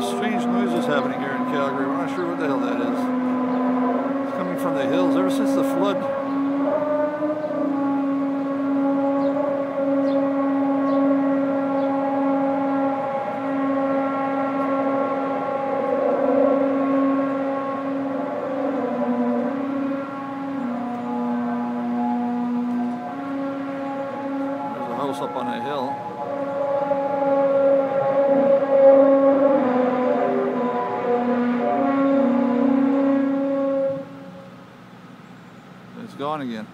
strange noises happening here in Calgary. We're not sure what the hell that is. It's coming from the hills ever since the flood. There's a house up on a hill. It's gone again.